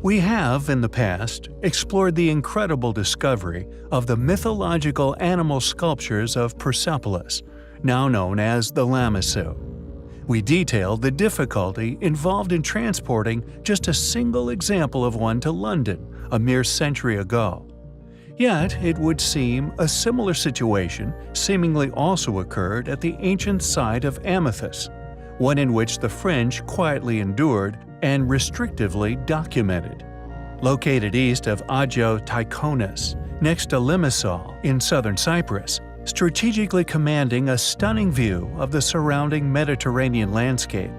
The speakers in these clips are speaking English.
We have, in the past, explored the incredible discovery of the mythological animal sculptures of Persepolis, now known as the Lamassu. We detailed the difficulty involved in transporting just a single example of one to London a mere century ago. Yet, it would seem a similar situation seemingly also occurred at the ancient site of Amathus, one in which the French quietly endured and restrictively documented. Located east of Agios Tychonis, next to Limassol in southern Cyprus, strategically commanding a stunning view of the surrounding Mediterranean landscape.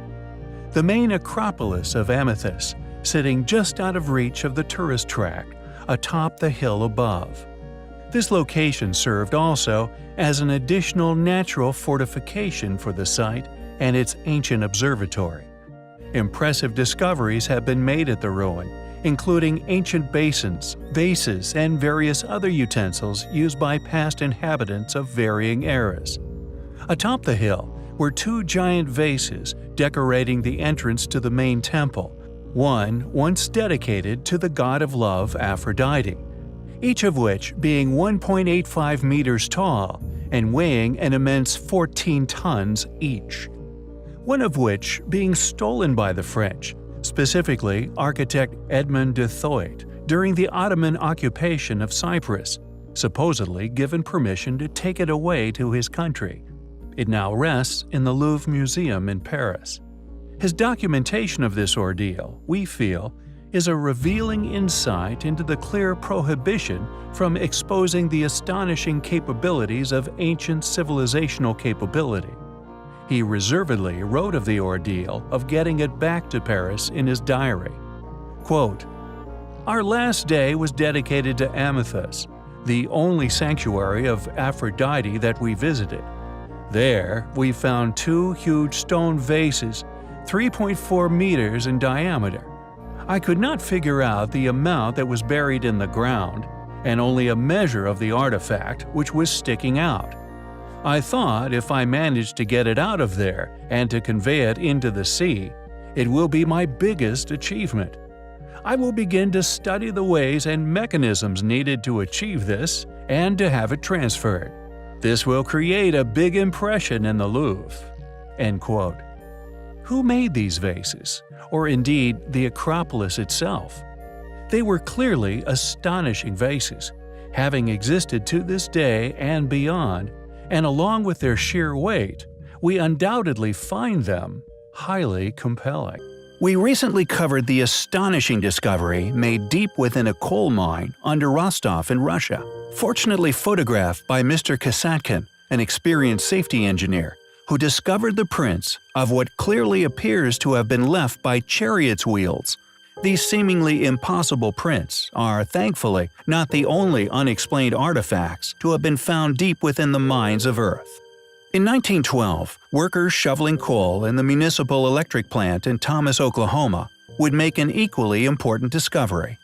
The main acropolis of Amathus, sitting just out of reach of the tourist track, atop the hill above. This location served also as an additional natural fortification for the site and its ancient observatory. Impressive discoveries have been made at the ruin, including ancient basins, vases, and various other utensils used by past inhabitants of varying eras. Atop the hill were two giant vases decorating the entrance to the main temple, one once dedicated to the god of love Aphrodite, each of which being 1.85 meters tall and weighing an immense 14 tons each. One of which being stolen by the French, specifically architect Edmond de Thouet, during the Ottoman occupation of Cyprus, supposedly given permission to take it away to his country. It now rests in the Louvre Museum in Paris. His documentation of this ordeal, we feel, is a revealing insight into the clear prohibition from exposing the astonishing capabilities of ancient civilizational capability. He reservedly wrote of the ordeal of getting it back to Paris in his diary. Quote, "Our last day was dedicated to Amathus, the only sanctuary of Aphrodite that we visited. There, we found two huge stone vases, 3.4 meters in diameter. I could not figure out the amount that was buried in the ground, and only a measure of the artifact which was sticking out. I thought if I managed to get it out of there and to convey it into the sea, it will be my biggest achievement. I will begin to study the ways and mechanisms needed to achieve this and to have it transferred. This will create a big impression in the Louvre." End quote. Who made these vases, or indeed the Acropolis itself? They were clearly astonishing vases, having existed to this day and beyond, and along with their sheer weight, we undoubtedly find them highly compelling. We recently covered the astonishing discovery made deep within a coal mine under Rostov in Russia, fortunately photographed by Mr. Kasatkin, an experienced safety engineer, who discovered the prints of what clearly appears to have been left by chariots' wheels. These seemingly impossible prints are, thankfully, not the only unexplained artifacts to have been found deep within the mines of Earth. In 1912, workers shoveling coal in the municipal electric plant in Thomas, Oklahoma, would make an equally important discovery.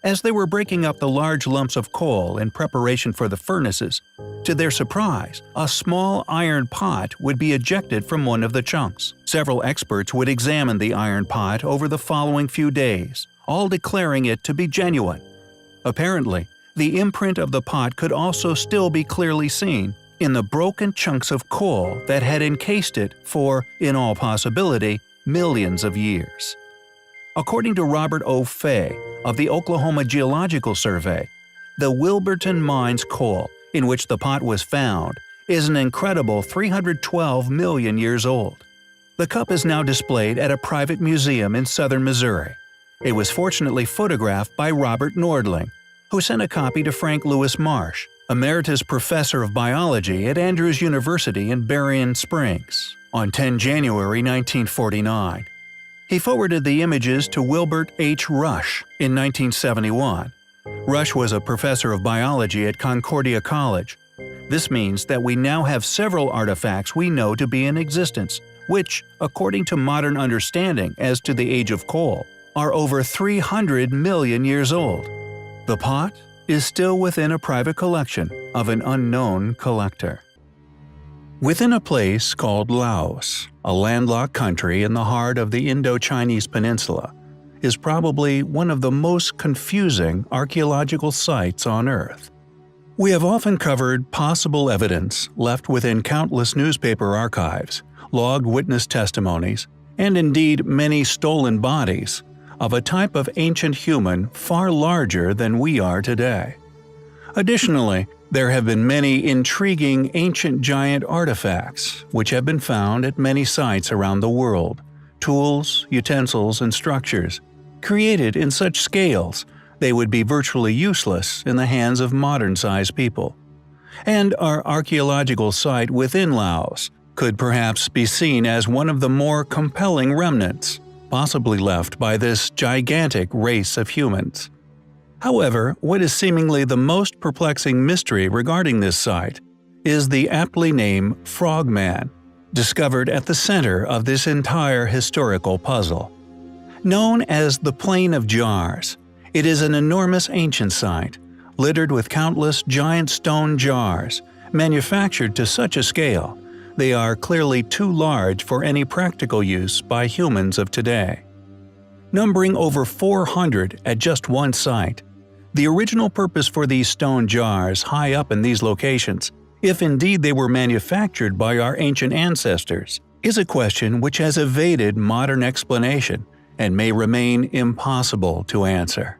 As they were breaking up the large lumps of coal in preparation for the furnaces, to their surprise, a small iron pot would be ejected from one of the chunks. Several experts would examine the iron pot over the following few days, all declaring it to be genuine. Apparently, the imprint of the pot could also still be clearly seen in the broken chunks of coal that had encased it for, in all possibility, millions of years. According to Robert O. Fay of the Oklahoma Geological Survey, the Wilburton Mines coal, in which the pot was found, is an incredible 312 million years old. The cup is now displayed at a private museum in southern Missouri. It was fortunately photographed by Robert Nordling, who sent a copy to Frank Lewis Marsh, emeritus professor of biology at Andrews University in Berrien Springs, on 10 January 1949. He forwarded the images to Wilbert H. Rush in 1971. Rush was a professor of biology at Concordia College. This means that we now have several artifacts we know to be in existence, which, according to modern understanding as to the age of coal, are over 300 million years old. The pot is still within a private collection of an unknown collector. Within a place called Laos, a landlocked country in the heart of the Indo-Chinese peninsula, is probably one of the most confusing archaeological sites on Earth. We have often covered possible evidence left within countless newspaper archives, logged witness testimonies, and indeed many stolen bodies of a type of ancient human far larger than we are today. Additionally, there have been many intriguing ancient giant artifacts which have been found at many sites around the world, tools, utensils, and structures, created in such scales they would be virtually useless in the hands of modern-sized people. And our archaeological site within Laos could perhaps be seen as one of the more compelling remnants, possibly left by this gigantic race of humans. However, what is seemingly the most perplexing mystery regarding this site is the aptly named Frogman, discovered at the center of this entire historical puzzle. Known as the Plain of Jars, it is an enormous ancient site, littered with countless giant stone jars, manufactured to such a scale they are clearly too large for any practical use by humans of today. Numbering over 400 at just one site, the original purpose for these stone jars high up in these locations, if indeed they were manufactured by our ancient ancestors, is a question which has evaded modern explanation and may remain impossible to answer.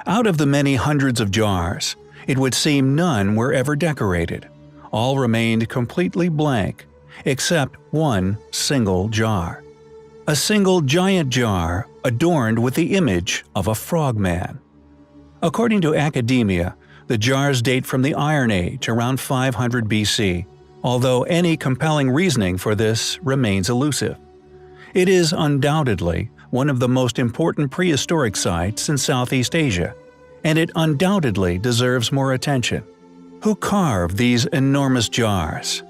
Out of the many hundreds of jars, it would seem none were ever decorated. All remained completely blank, except one single jar. A single giant jar adorned with the image of a frogman. According to academia, the jars date from the Iron Age around 500 BC, although any compelling reasoning for this remains elusive. It is undoubtedly one of the most important prehistoric sites in Southeast Asia, and it undoubtedly deserves more attention. Who carved these enormous jars?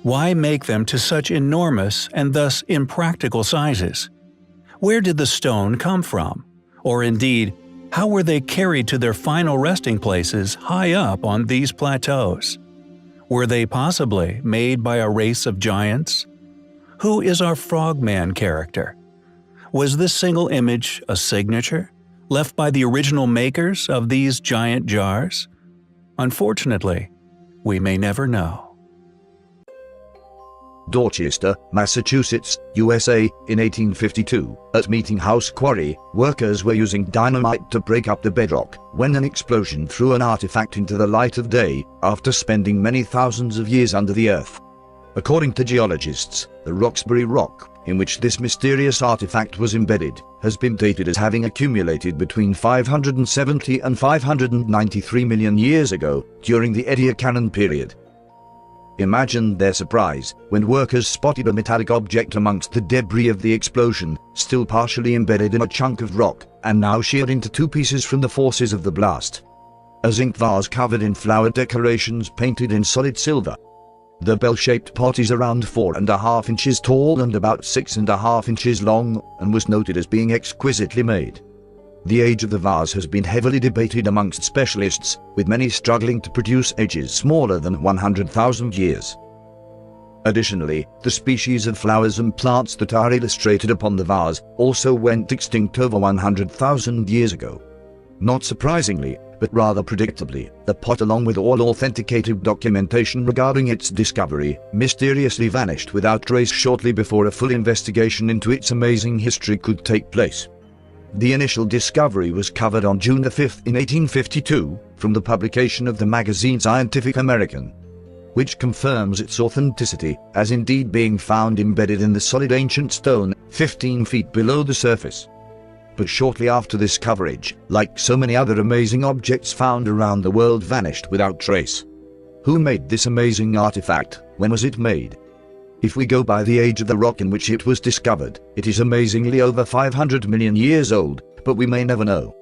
Why make them to such enormous and thus impractical sizes? Where did the stone come from? Or indeed, how were they carried to their final resting places high up on these plateaus? Were they possibly made by a race of giants? Who is our Frogman character? Was this single image a signature, left by the original makers of these giant jars? Unfortunately, we may never know. Dorchester, Massachusetts, USA, in 1852, at Meeting House Quarry, workers were using dynamite to break up the bedrock, when an explosion threw an artifact into the light of day, after spending many thousands of years under the earth. According to geologists, the Roxbury Rock, in which this mysterious artifact was embedded, has been dated as having accumulated between 570 and 593 million years ago, during the Ediacaran period. Imagine their surprise when workers spotted a metallic object amongst the debris of the explosion, still partially embedded in a chunk of rock, and now sheared into two pieces from the forces of the blast. A zinc vase covered in flower decorations painted in solid silver. The bell-shaped pot is around 4.5 inches tall and about 6.5 inches long, and was noted as being exquisitely made. The age of the vase has been heavily debated amongst specialists, with many struggling to produce ages smaller than 100,000 years. Additionally, the species of flowers and plants that are illustrated upon the vase also went extinct over 100,000 years ago. Not surprisingly, but rather predictably, the pot, along with all authenticated documentation regarding its discovery, mysteriously vanished without trace shortly before a full investigation into its amazing history could take place. The initial discovery was covered on June 5 in 1852, from the publication of the magazine Scientific American, which confirms its authenticity, as indeed being found embedded in the solid ancient stone, 15 feet below the surface. But shortly after this coverage, like so many other amazing objects found around the world, vanished without trace. Who made this amazing artifact? When was it made? If we go by the age of the rock in which it was discovered, it is amazingly over 500 million years old, but we may never know.